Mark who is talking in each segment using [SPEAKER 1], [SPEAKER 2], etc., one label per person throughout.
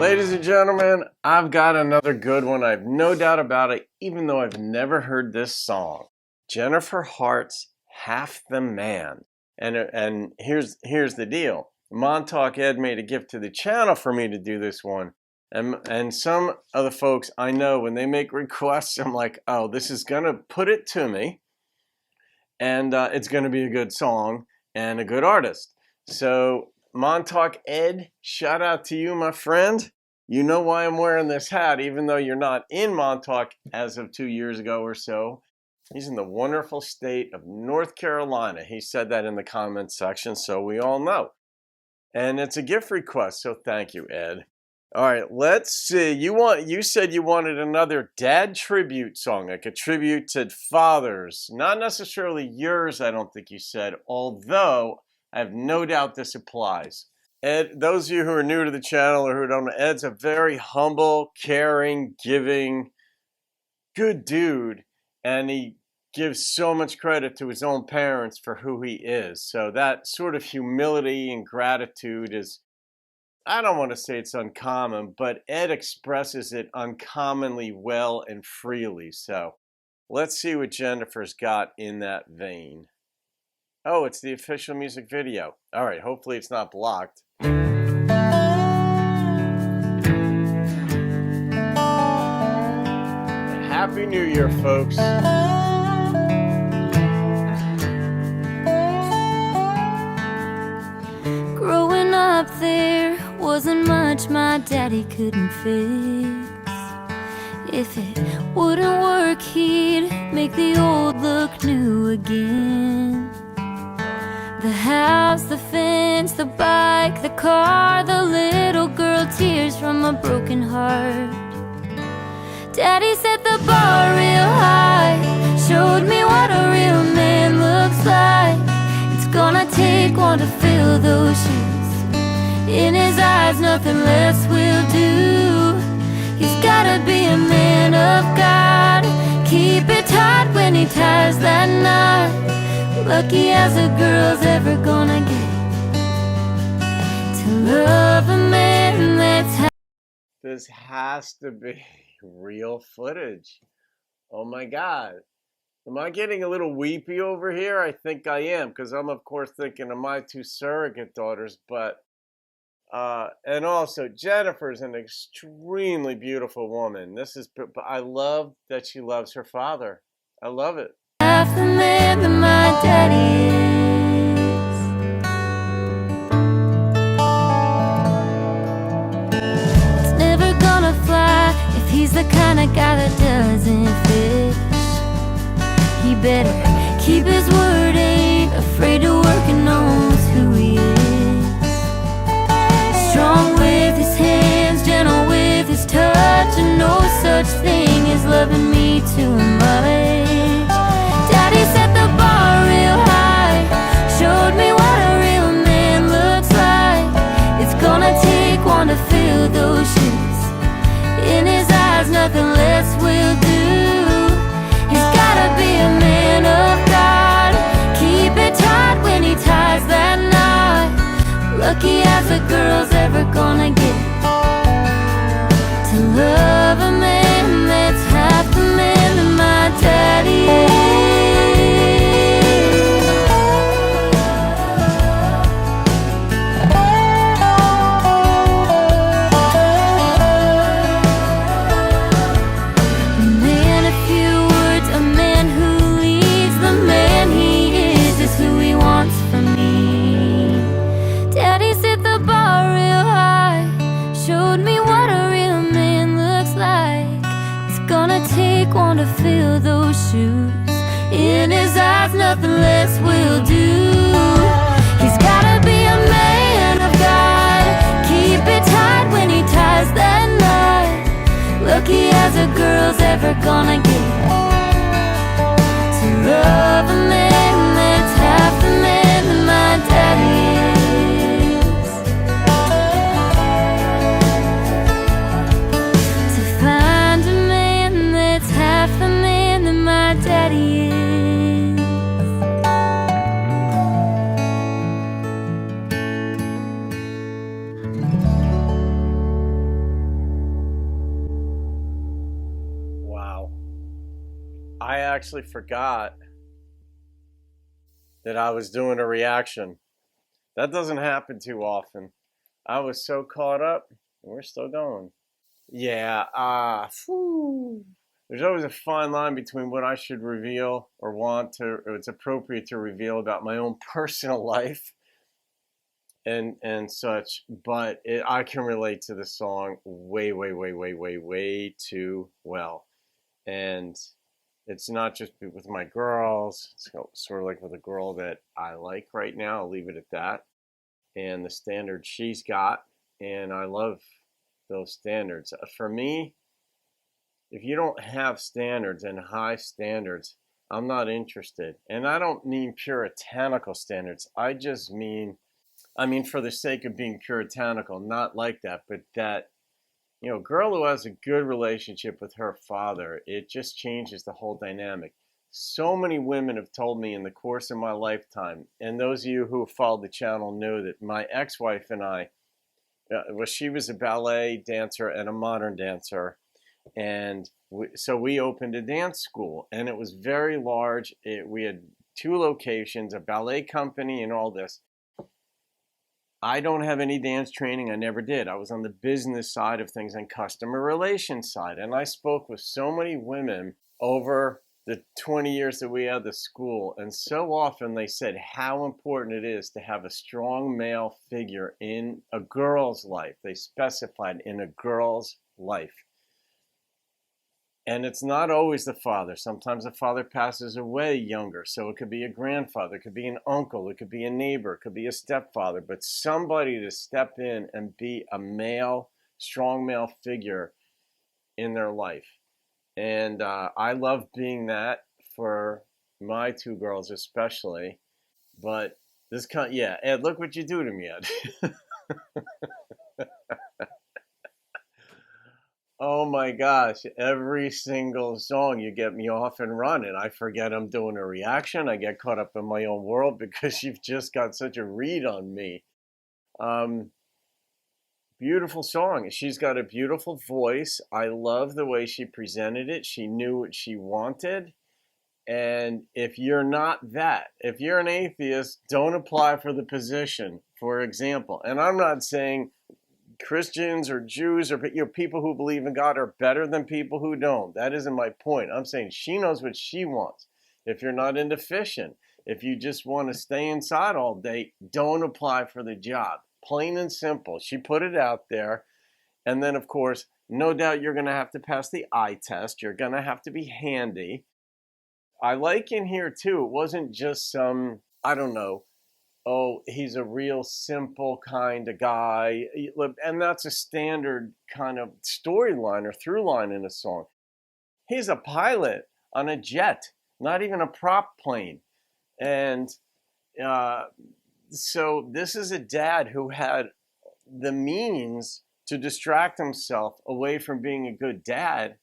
[SPEAKER 1] Ladies and gentlemen, I've got another good one. I have no doubt about it, even though I've never heard this song. Jennifer Hart's Half the Man. And here's the deal. Montauk Ed made a gift to the channel for me to do this one. And some of the folks I know, when they make requests, I'm like, oh, this is going to put it to me. And it's going to be a good song and a good artist. So Montauk Ed, shout out to you, my friend. You know why I'm wearing this hat, even though you're not in Montauk as of 2 years ago or so. He's in the wonderful state of North Carolina. He said that in the comments section, so we all know. And it's a gift request, so thank you, Ed. All right, let's see. You said you wanted another dad tribute song, like a tribute to fathers. Not necessarily yours, I don't think you said, although I have no doubt this applies. Ed, those of you who are new to the channel or who don't know, Ed's a very humble, caring, giving, good dude, and he gives so much credit to his own parents for who he is. So that sort of humility and gratitude is, I don't want to say it's uncommon, but Ed expresses it uncommonly well and freely. So let's see what Jennifer's got in that vein. Oh, it's the official music video. All right, hopefully it's not blocked. Happy New Year, folks.
[SPEAKER 2] Growing up there wasn't much my daddy couldn't fix. If it wouldn't work, he'd make the old look new again. The house, the fence, the bike, the car, the little girl, tears from a broken heart. Daddy set the bar real high, showed me what a real man looks like. It's gonna take one to fill those shoes. In his eyes, nothing less will do. He's gotta be a man of God. Keep it tight when he ties that knot. Lucky as a girl's ever gonna get to love a man that's.
[SPEAKER 1] This has to be real footage. Oh my God. Am I getting a little weepy over here? I think I am, because I'm of course thinking of my two surrogate daughters, but and also Jennifer's an extremely beautiful woman. I love that she loves her father. I love it.
[SPEAKER 2] Half the man that my daddy is. It's never gonna fly if he's the kind of guy that doesn't fish. He better keep his word, ain't afraid to work and knows who he is. Strong with his hands, gentle with his touch, and no such thing as loving me too much. Daddy set the bar real high, showed me what a real man looks like. It's gonna take one to fill those shoes. In his eyes, nothing less will do. He's gotta be a man of God. Keep it tight when he ties that knot. Lucky as a girl's ever gonna get to love a man that's half the man that my daddy is.
[SPEAKER 1] actually forgot that I was doing a reaction. That doesn't happen too often. I was so caught up. We're still going. Yeah, there's always a fine line between what I should reveal or or it's appropriate to reveal about my own personal life and such. But I can relate to the song way too well. And it's not just with my girls. It's sort of like with a girl that I like right now. I'll leave it at that. And the standards she's got, and I love those standards. For me, if you don't have standards and high standards, I'm not interested. And I don't mean puritanical standards. I just mean, for the sake of being puritanical, not like that, but that, a girl who has a good relationship with her father, it just changes the whole dynamic. So many women have told me in the course of my lifetime, and those of you who have followed the channel know that my ex-wife and I, she was a ballet dancer and a modern dancer, and so we opened a dance school, and it was very large. We had 2 locations, a ballet company and all this. I don't have any dance training. I never did. I was on the business side of things and customer relations side, and I spoke with so many women over the 20 years that we had the school, and so often they said how important it is to have a strong male figure in a girl's life. They specified in a girl's life. And it's not always the father. Sometimes the father passes away younger, so it could be a grandfather, it could be an uncle, it could be a neighbor, it could be a stepfather, but somebody to step in and be a male, strong male figure in their life. And I love being that for my 2 girls especially. But Ed, look what you do to me, Ed. Oh my gosh, every single song you get me off and running. I forget I'm doing a reaction. I get caught up in my own world because you've just got such a read on me. Beautiful song. She's got a beautiful voice. I love the way she presented it. She knew what she wanted. And if you're not that, if you're an atheist, don't apply for the position, for example. And I'm not saying Christians or Jews or people who believe in God are better than people who don't. That isn't my point. I'm saying she knows what she wants. If you're not into fishing, if you just want to stay inside all day, don't apply for the job. Plain and simple. She put it out there. And then, of course, no doubt you're going to have to pass the eye test. You're going to have to be handy. I like in here, too, it wasn't just some, I don't know, oh, he's a real simple kind of guy. And that's a standard kind of storyline or through line in a song. He's a pilot on a jet, not even a prop plane. And so this is a dad who had the means to distract himself away from being a good dad.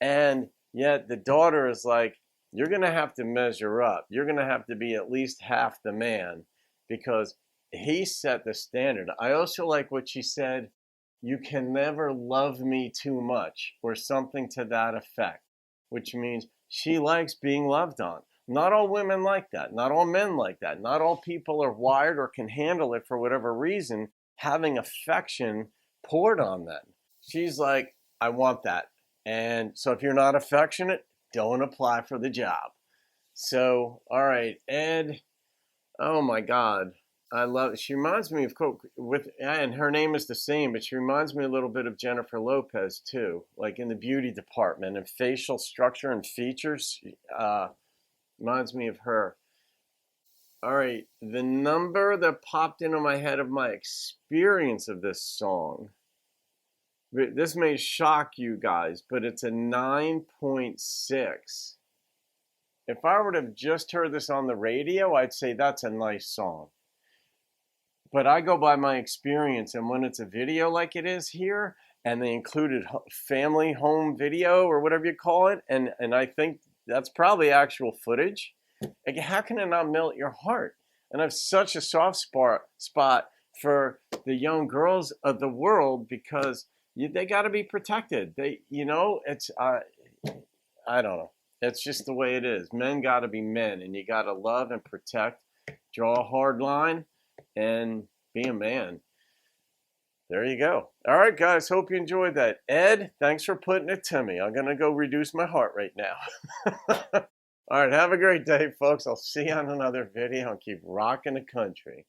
[SPEAKER 1] And yet the daughter is like, you're going to have to measure up. You're going to have to be at least half the man because he set the standard. I also like what she said, you can never love me too much, or something to that effect, which means she likes being loved on. Not all women like that. Not all men like that. Not all people are wired or can handle it for whatever reason, having affection poured on them. She's like, I want that. And so if you're not affectionate, don't apply for the job. So, all right, Ed. Oh my God. I love it. She reminds me of and her name is the same, but she reminds me a little bit of Jennifer Lopez too, like in the beauty department and facial structure and features. Reminds me of her. All right, the number that popped into my head of my experience of this song, this may shock you guys, but it's a 9.6. If I would have just heard this on the radio, I'd say that's a nice song. But I go by my experience, and when it's a video like it is here, and they included family home video or whatever you call it, and I think that's probably actual footage. Like, how can it not melt your heart? And I have such a soft spot for the young girls of the world because they got to be protected. It's I don't know. It's just the way it is. Men got to be men, and you got to love and protect, draw a hard line, and be a man. There you go. All right, guys. Hope you enjoyed that. Ed, thanks for putting it to me. I'm going to go reduce my heart rate now. All right. Have a great day, folks. I'll see you on another video and keep rocking the country.